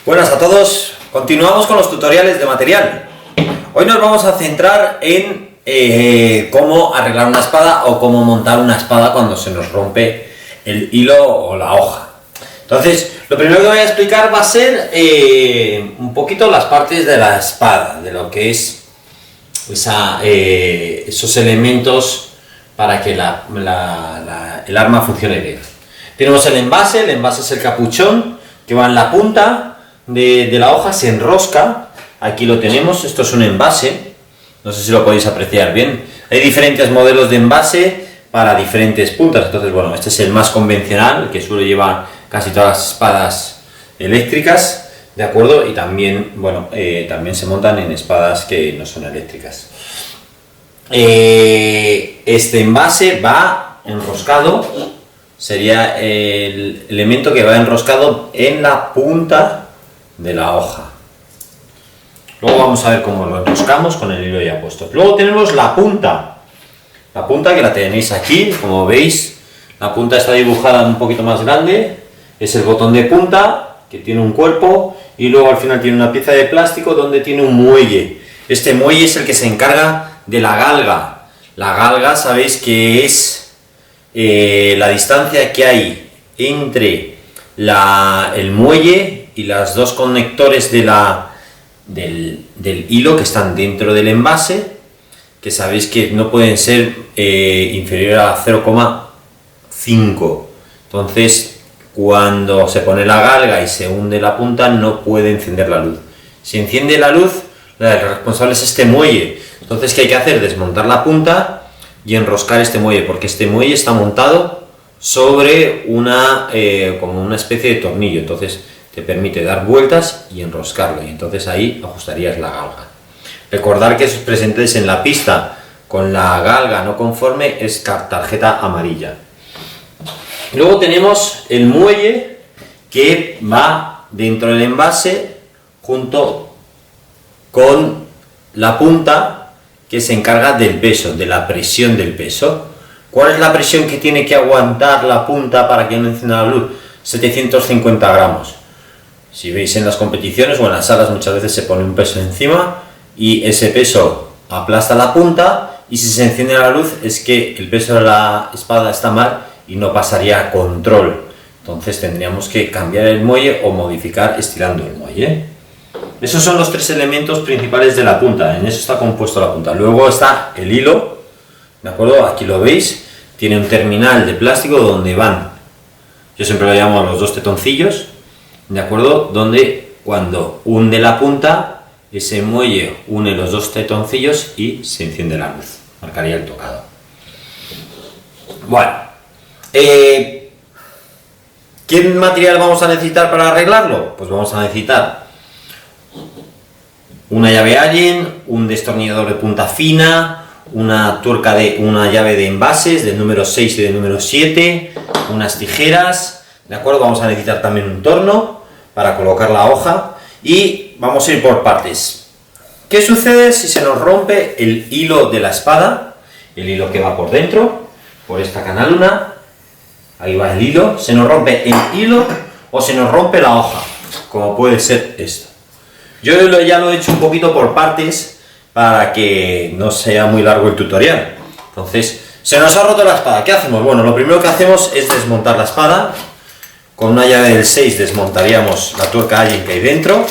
Buenas a todos, continuamos con los tutoriales de material. Hoy nos vamos a centrar en cómo arreglar una espada o cómo montar una espada cuando se nos rompe el hilo o la hoja. Entonces, lo primero que voy a explicar va a ser un poquito las partes de la espada, de lo que es esos elementos para que el arma funcione bien. Tenemos el envase es el capuchón que va en la punta de la hoja, se enrosca, aquí lo tenemos, esto es un envase, no sé si lo podéis apreciar bien. Hay diferentes modelos de envase para diferentes puntas, entonces bueno, este es el más convencional, el que suele llevar casi todas las espadas eléctricas, ¿de acuerdo? Y también, bueno, también se montan en espadas que no son eléctricas. Este envase va enroscado, sería el elemento que va enroscado en la punta de la hoja. Luego vamos a ver cómo lo enroscamos con el hilo ya puesto. Luego tenemos la punta que la tenéis aquí, como veis, la punta está dibujada un poquito más grande, es el botón de punta que tiene un cuerpo y luego al final tiene una pieza de plástico donde tiene un muelle. Este muelle es el que se encarga de la galga. La galga, sabéis que es la distancia que hay entre el muelle y los dos conectores del hilo que están dentro del envase, que sabéis que no pueden ser inferior a 0,5. Entonces, cuando se pone la galga y se hunde la punta, no puede encender la luz. Si enciende la luz, el responsable es este muelle. Entonces, ¿qué hay que hacer? Desmontar la punta y enroscar este muelle, porque este muelle está montado sobre como una especie de tornillo. Entonces, te permite dar vueltas y enroscarlo, y entonces ahí ajustarías la galga. Recordar que si os presentáis en la pista con la galga no conforme, es tarjeta amarilla. Luego tenemos el muelle que va dentro del envase junto con la punta que se encarga del peso, de la presión del peso. ¿Cuál es la presión que tiene que aguantar la punta para que no encienda la luz? 750 gramos. Si veis en las competiciones o en las salas, muchas veces se pone un peso encima y ese peso aplasta la punta, y si se enciende la luz es que el peso de la espada está mal y no pasaría a control. Entonces tendríamos que cambiar el muelle o modificar estirando el muelle. Esos son los tres elementos principales de la punta, en eso está compuesto la punta. Luego está el hilo, ¿de acuerdo? Aquí lo veis, tiene un terminal de plástico donde van, yo siempre lo llamo los dos tetoncillos, ¿de acuerdo? Donde cuando hunde la punta, ese muelle une los dos tetoncillos y se enciende la luz, marcaría el tocado. Bueno, ¿qué material vamos a necesitar para arreglarlo? Pues vamos a necesitar una llave Allen, un destornillador de punta fina, una llave de envases del número 6 y del número 7, unas tijeras, ¿de acuerdo? Vamos a necesitar también un torno para colocar la hoja y vamos a ir por partes. ¿Qué sucede si se nos rompe el hilo de la espada? El hilo que va por dentro, por esta canaluna, ahí va el hilo, se nos rompe el hilo o se nos rompe la hoja, como puede ser esto. Yo ya lo he hecho un poquito por partes para que no sea muy largo el tutorial. Entonces, se nos ha roto la espada, ¿qué hacemos? Bueno, lo primero que hacemos es desmontar la espada. Con una llave del 6 desmontaríamos la tuerca Allen que hay dentro,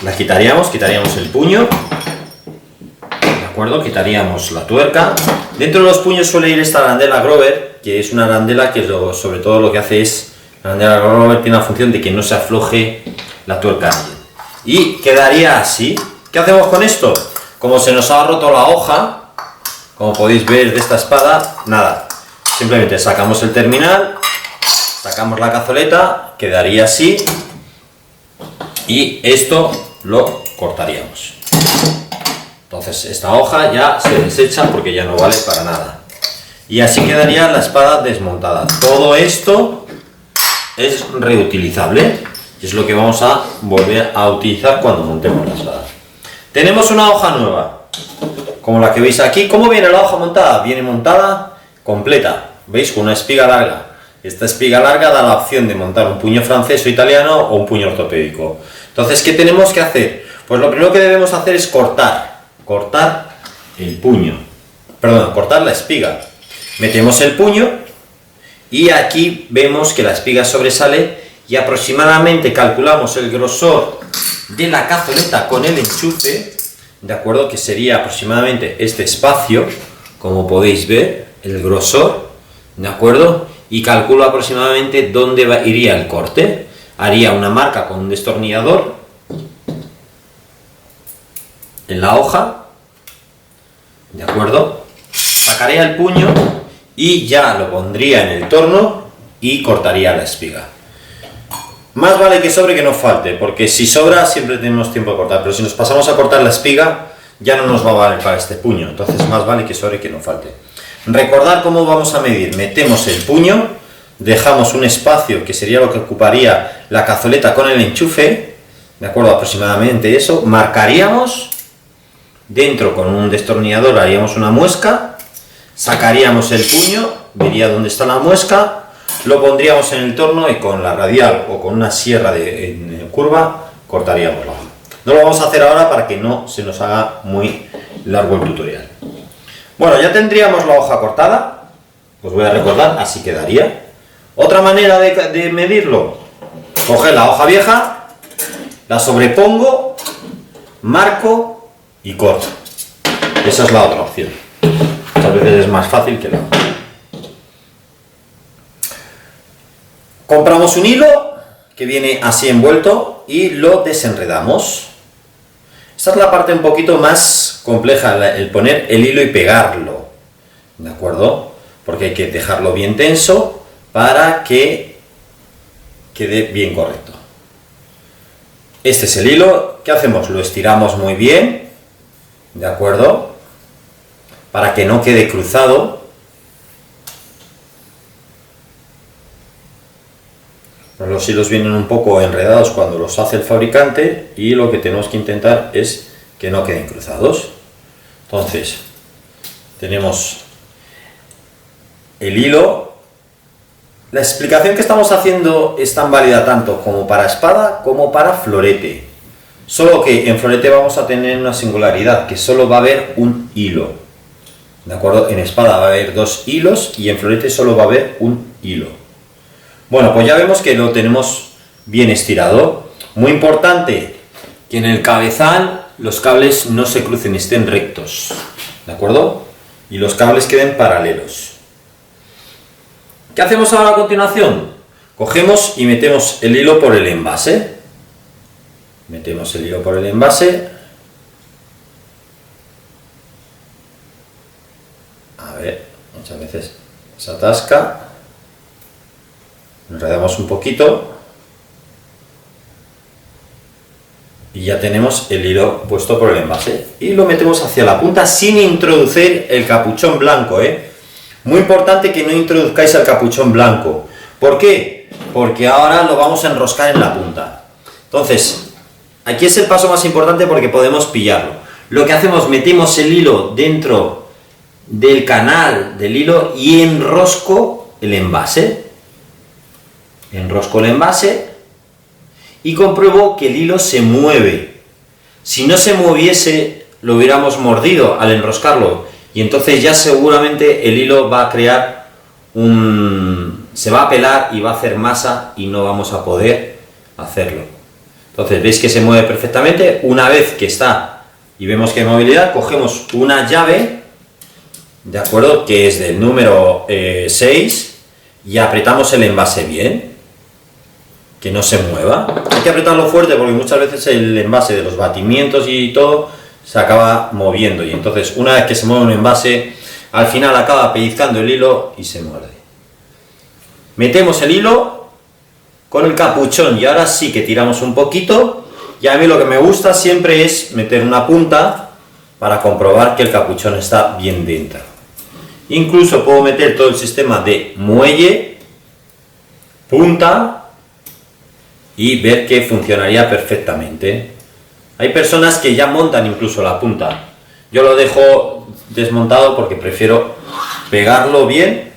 la quitaríamos el puño, ¿de acuerdo? Quitaríamos la tuerca. Dentro de los puños suele ir esta arandela Grover, que es una arandela que sobre todo lo que hace es, la arandela Grover tiene la función de que no se afloje la tuerca Allen. Y quedaría así. ¿Qué hacemos con esto? Como se nos ha roto la hoja, como podéis ver de esta espada, nada. Simplemente sacamos el terminal, sacamos la cazoleta, quedaría así, y esto lo cortaríamos. Entonces esta hoja ya se desecha porque ya no vale para nada. Y así quedaría la espada desmontada. Todo esto es reutilizable y es lo que vamos a volver a utilizar cuando montemos la espada. Tenemos una hoja nueva, como la que veis aquí. ¿Cómo viene la hoja montada? Viene montada completa, ¿veis? Con una espiga larga. Esta espiga larga da la opción de montar un puño francés o italiano o un puño ortopédico. Entonces, ¿qué tenemos que hacer? Pues lo primero que debemos hacer es cortar el puño, perdón, cortar la espiga. Metemos el puño y aquí vemos que la espiga sobresale y aproximadamente calculamos el grosor de la cazoleta con el enchufe, de acuerdo, que sería aproximadamente este espacio, como podéis ver, el grosor, de acuerdo, y calculo aproximadamente dónde iría el corte. Haría una marca con un destornillador en la hoja, de acuerdo, sacaría el puño y ya lo pondría en el torno y cortaría la espiga. Más vale que sobre que no falte, porque si sobra siempre tenemos tiempo de cortar, pero si nos pasamos a cortar la espiga ya no nos va a valer para este puño, entonces más vale que sobre que no falte. Recordad cómo vamos a medir: metemos el puño, dejamos un espacio que sería lo que ocuparía la cazoleta con el enchufe, de acuerdo, aproximadamente eso, marcaríamos, dentro con un destornillador haríamos una muesca, sacaríamos el puño, vería dónde está la muesca, lo pondríamos en el torno y con la radial o con una sierra en curva cortaríamos la hoja. No lo vamos a hacer ahora para que no se nos haga muy largo el tutorial. Bueno, ya tendríamos la hoja cortada, os voy a recordar, así quedaría. Otra manera de medirlo: coger la hoja vieja, la sobrepongo, marco y corto. Esa es la otra opción. Muchas veces es más fácil que la otra. Compramos un hilo que viene así envuelto y lo desenredamos. Esta es la parte un poquito más compleja, el poner el hilo y pegarlo, ¿de acuerdo? Porque hay que dejarlo bien tenso para que quede bien correcto. Este es el hilo. ¿Qué hacemos? Lo estiramos muy bien, ¿de acuerdo? Para que no quede cruzado. Los hilos vienen un poco enredados cuando los hace el fabricante y lo que tenemos que intentar es que no queden cruzados. Entonces, tenemos el hilo. La explicación que estamos haciendo es tan válida tanto como para espada como para florete. Solo que en florete vamos a tener una singularidad, que solo va a haber un hilo. ¿De acuerdo? En espada va a haber 2 hilos y en florete solo va a haber un hilo. Bueno, pues ya vemos que lo tenemos bien estirado. Muy importante que en el cabezal los cables no se crucen, estén rectos, ¿de acuerdo? Y los cables queden paralelos. ¿Qué hacemos ahora a continuación? Cogemos y metemos el hilo por el envase. Metemos el hilo por el envase. A ver, muchas veces se atasca. Enredamos un poquito y ya tenemos el hilo puesto por el envase y lo metemos hacia la punta sin introducir el capuchón blanco, Muy importante que no introduzcáis el capuchón blanco. ¿Por qué? Porque ahora lo vamos a enroscar en la punta. Entonces, aquí es el paso más importante porque podemos pillarlo. Lo que hacemos, metemos el hilo dentro del canal del hilo y enrosco el envase. Enrosco el envase y compruebo que el hilo se mueve. Si no se moviese, lo hubiéramos mordido al enroscarlo y entonces ya seguramente el hilo va a crear se va a pelar y va a hacer masa y no vamos a poder hacerlo. Entonces veis que se mueve perfectamente. Una vez que está y vemos que hay movilidad, cogemos una llave, de acuerdo, que es del número 6 y apretamos el envase bien, que no se mueva. Hay que apretarlo fuerte porque muchas veces el envase de los batimientos y todo se acaba moviendo y entonces una vez que se mueve un envase al final acaba pellizcando el hilo y se muerde. Metemos el hilo con el capuchón y ahora sí que tiramos un poquito y a mí lo que me gusta siempre es meter una punta para comprobar que el capuchón está bien dentro. Incluso puedo meter todo el sistema de muelle, punta y ver que funcionaría perfectamente. Hay personas que ya montan incluso la punta. Yo lo dejo desmontado porque prefiero pegarlo bien.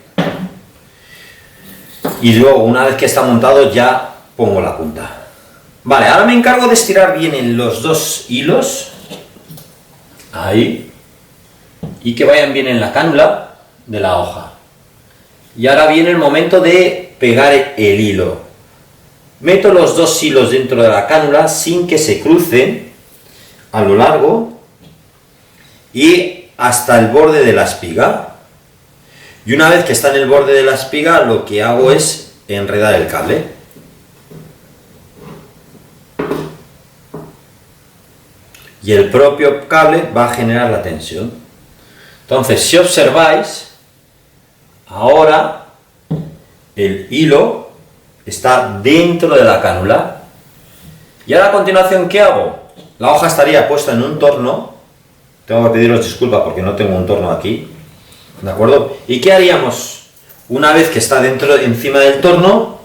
Y luego, una vez que está montado, ya pongo la punta. Vale, ahora me encargo de estirar bien en los dos hilos. Ahí. Y que vayan bien en la cánula de la hoja. Y ahora viene el momento de pegar el hilo. Meto los dos hilos dentro de la cánula sin que se crucen a lo largo y hasta el borde de la espiga. Y una vez que está en el borde de la espiga, lo que hago es enredar el cable. Y el propio cable va a generar la tensión. Entonces, si observáis, ahora el hilo está dentro de la cánula. Y ahora a continuación, ¿qué hago? La hoja estaría puesta en un torno. Tengo que pediros disculpas porque no tengo un torno aquí. ¿De acuerdo? ¿Y qué haríamos? Una vez que está encima del torno,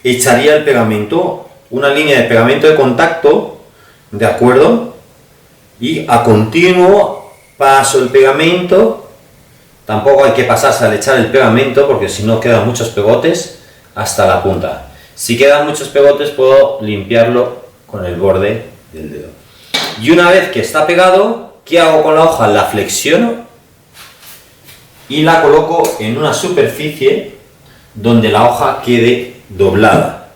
echaría el pegamento, una línea de pegamento de contacto, ¿de acuerdo? Y a continuo paso el pegamento. Tampoco hay que pasarse al echar el pegamento porque si no quedan muchos pegotes hasta la punta. Si quedan muchos pegotes puedo limpiarlo con el borde del dedo. Y una vez que está pegado, ¿qué hago con la hoja? La flexiono y la coloco en una superficie donde la hoja quede doblada.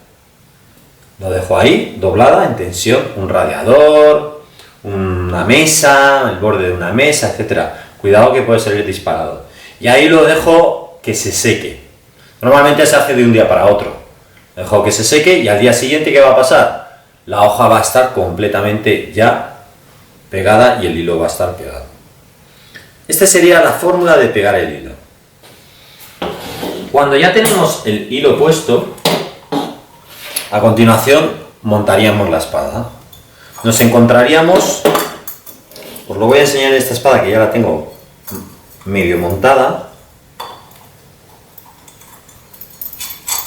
Lo dejo ahí, doblada, en tensión, un radiador, una mesa, el borde de una mesa, etcétera. Cuidado que puede salir disparado. Y ahí lo dejo que se seque. Normalmente se hace de un día para otro. Dejo que se seque y al día siguiente, ¿qué va a pasar? La hoja va a estar completamente ya pegada y el hilo va a estar pegado. Esta sería la fórmula de pegar el hilo. Cuando ya tenemos el hilo puesto, a continuación montaríamos la espada. Nos encontraríamos, os lo voy a enseñar en esta espada que ya la tengo medio montada,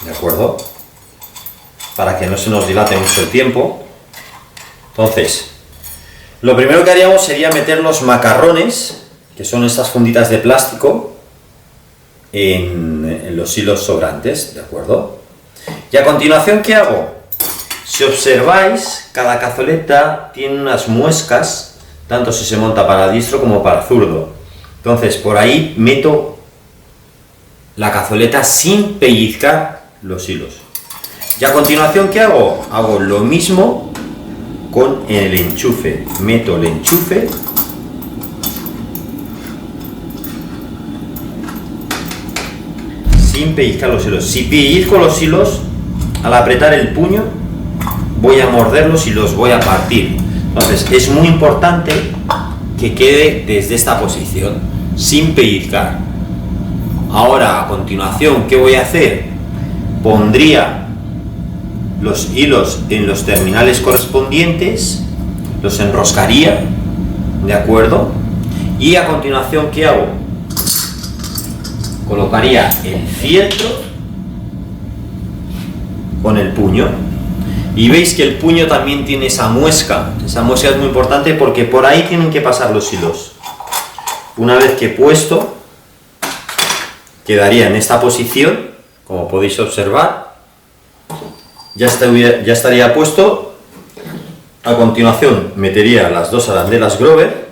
¿de acuerdo? Para que no se nos dilate mucho el tiempo. Entonces, lo primero que haríamos sería meter los macarrones, que son estas funditas de plástico, en los hilos sobrantes, ¿de acuerdo? Y a continuación, ¿qué hago? Si observáis, cada cazoleta tiene unas muescas, tanto si se monta para diestro como para zurdo. Entonces, por ahí meto la cazoleta sin pellizcar los hilos. Y a continuación, ¿qué hago? Hago lo mismo con el enchufe. Meto el enchufe sin pellizcar los hilos. Si pellizco los hilos, al apretar el puño, voy a morderlos y los voy a partir. Entonces, es muy importante que quede desde esta posición, sin pellizcar. Ahora, a continuación, ¿qué voy a hacer? Pondría los hilos en los terminales correspondientes, los enroscaría, ¿de acuerdo? Y a continuación, ¿qué hago? Colocaría el fieltro con el puño. Y veis que el puño también tiene esa muesca. Esa muesca es muy importante porque por ahí tienen que pasar los hilos. Una vez que he puesto, quedaría en esta posición, como podéis observar. Ya estaría puesto. A continuación metería las dos arandelas Grover.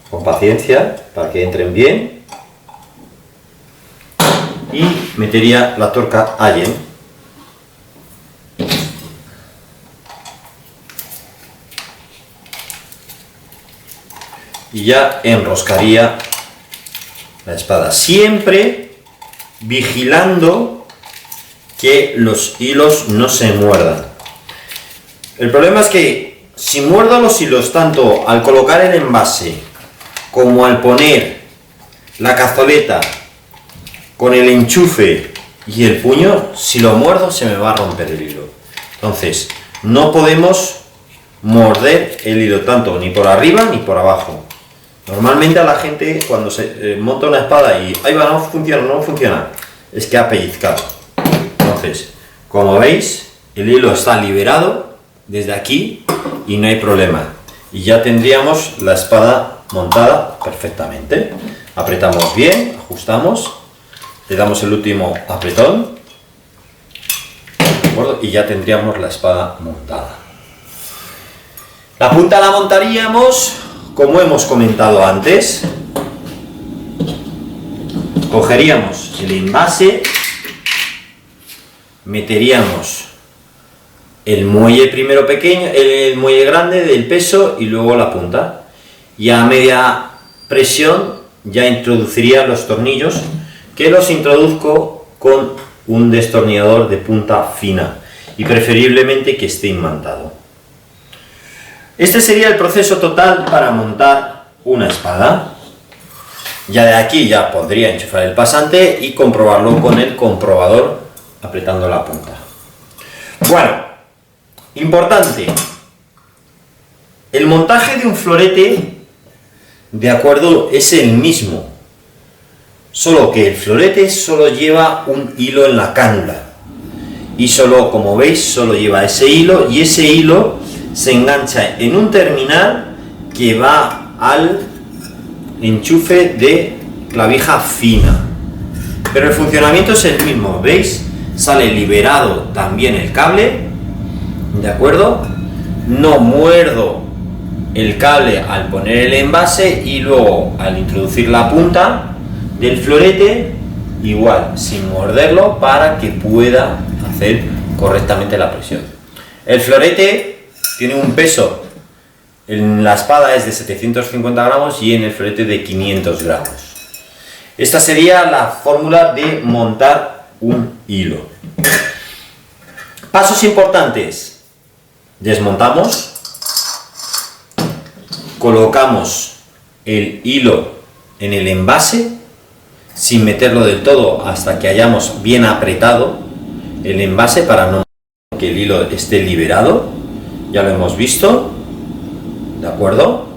Con paciencia para que entren bien. Y metería la tuerca Allen. Y ya enroscaría la espada, siempre vigilando que los hilos no se muerdan. El problema es que si muerdo los hilos tanto al colocar el envase como al poner la cazoleta con el enchufe y el puño, si lo muerdo se me va a romper el hilo. Entonces, no podemos morder el hilo tanto ni por arriba ni por abajo. Normalmente a la gente cuando se monta una espada y ahí va, no funciona, es que ha pellizcado. Entonces, como veis, el hilo está liberado desde aquí y no hay problema. y ya tendríamos la espada montada perfectamente. Apretamos bien, ajustamos, le damos el último apretón, ¿de acuerdo? Y ya tendríamos la espada montada. La punta la montaríamos como hemos comentado antes. Cogeríamos el envase, meteríamos el muelle primero pequeño, el muelle grande del peso y luego la punta, y a media presión ya introduciría los tornillos, que los introduzco con un destornillador de punta fina y preferiblemente que esté imantado. Este sería el proceso total para montar una espada. Ya de aquí ya podría enchufar el pasante y comprobarlo con el comprobador apretando la punta. Bueno, importante, el montaje de un florete, de acuerdo, es el mismo, solo que el florete solo lleva un hilo en la cánula y solo, como veis, solo lleva ese hilo, y ese hilo se engancha en un terminal que va al enchufe de clavija fina, pero el funcionamiento es el mismo. ¿Veis? Sale liberado también el cable, ¿de acuerdo? No muerdo el cable al poner el envase, y luego al introducir la punta del florete igual, sin morderlo, para que pueda hacer correctamente la presión. El florete tiene un peso, en la espada es de 750 gramos y en el florete de 500 gramos. Esta sería la fórmula de montar un hilo. Pasos importantes: desmontamos, colocamos el hilo en el envase sin meterlo del todo hasta que hayamos bien apretado el envase para no que el hilo esté liberado. Ya lo hemos visto, ¿de acuerdo?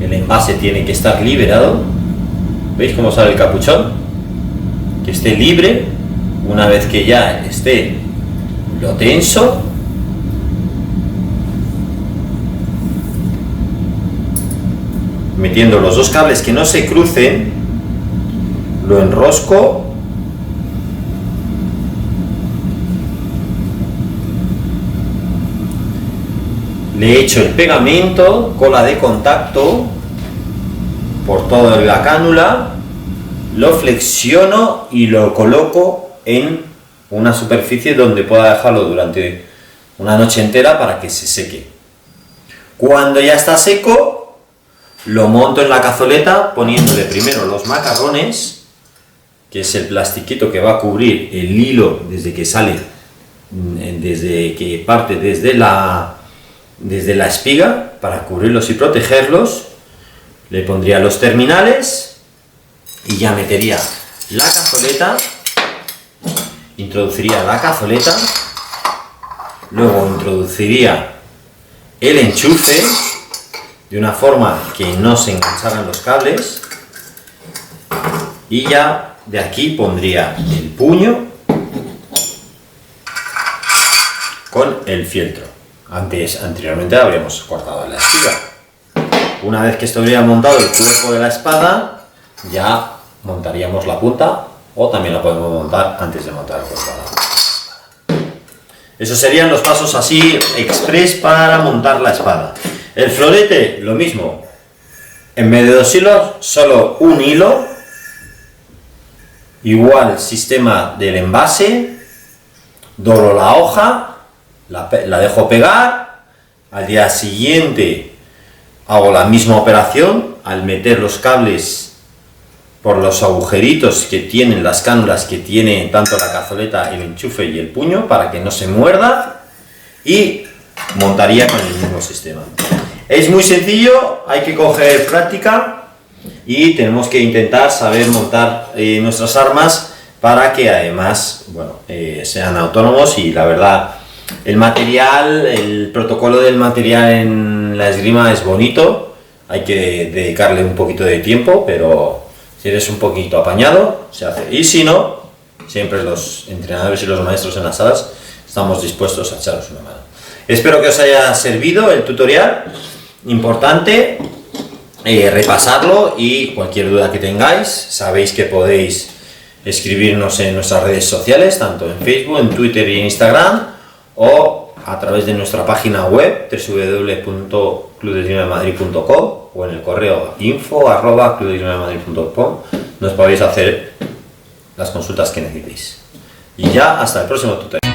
El envase tiene que estar liberado. ¿Veis cómo sale el capuchón? Que esté libre. Una vez que ya esté, lo tenso, metiendo los dos cables que no se crucen, lo enrosco. Le echo el pegamento, cola de contacto por toda la cánula, lo flexiono y lo coloco en una superficie donde pueda dejarlo durante una noche entera para que se seque. Cuando ya está seco, lo monto en la cazoleta poniéndole primero los macarrones, que es el plastiquito que va a cubrir el hilo desde que sale, desde que parte desde la espiga, para cubrirlos y protegerlos. Le pondría los terminales y ya metería la cazoleta, introduciría la cazoleta, luego introduciría el enchufe de una forma que no se engancharan los cables, y ya de aquí pondría el puño con el fieltro. Anteriormente habríamos cortado la espiga. Una vez que estuviera montado el cuerpo de la espada, ya montaríamos la punta, o también la podemos montar antes de montar el cuerpo de la espada. Esos serían los pasos así express para montar la espada. El florete, lo mismo. En vez de 2 hilos, solo un hilo. Igual sistema del envase. Doblo la hoja, la dejo pegar. Al día siguiente hago la misma operación al meter los cables por los agujeritos que tienen las cánulas que tiene tanto la cazoleta, el enchufe y el puño, para que no se muerda, y montaría con el mismo sistema. Es muy sencillo, hay que coger práctica y tenemos que intentar saber montar nuestras armas para que además, bueno, sean autónomos. Y la verdad, el material, el protocolo del material en la esgrima es bonito, hay que dedicarle un poquito de tiempo, pero si eres un poquito apañado, se hace. Y si no, siempre los entrenadores y los maestros en las salas estamos dispuestos a echaros una mano. Espero que os haya servido el tutorial, importante, repasarlo, y cualquier duda que tengáis, sabéis que podéis escribirnos en nuestras redes sociales, tanto en Facebook, en Twitter y en Instagram, o a través de nuestra página web www.clubdesgrima-madrid.com o en el correo info@clubdesgrima-madrid.com. nos podéis hacer las consultas que necesitéis. Y ya hasta el próximo tutorial.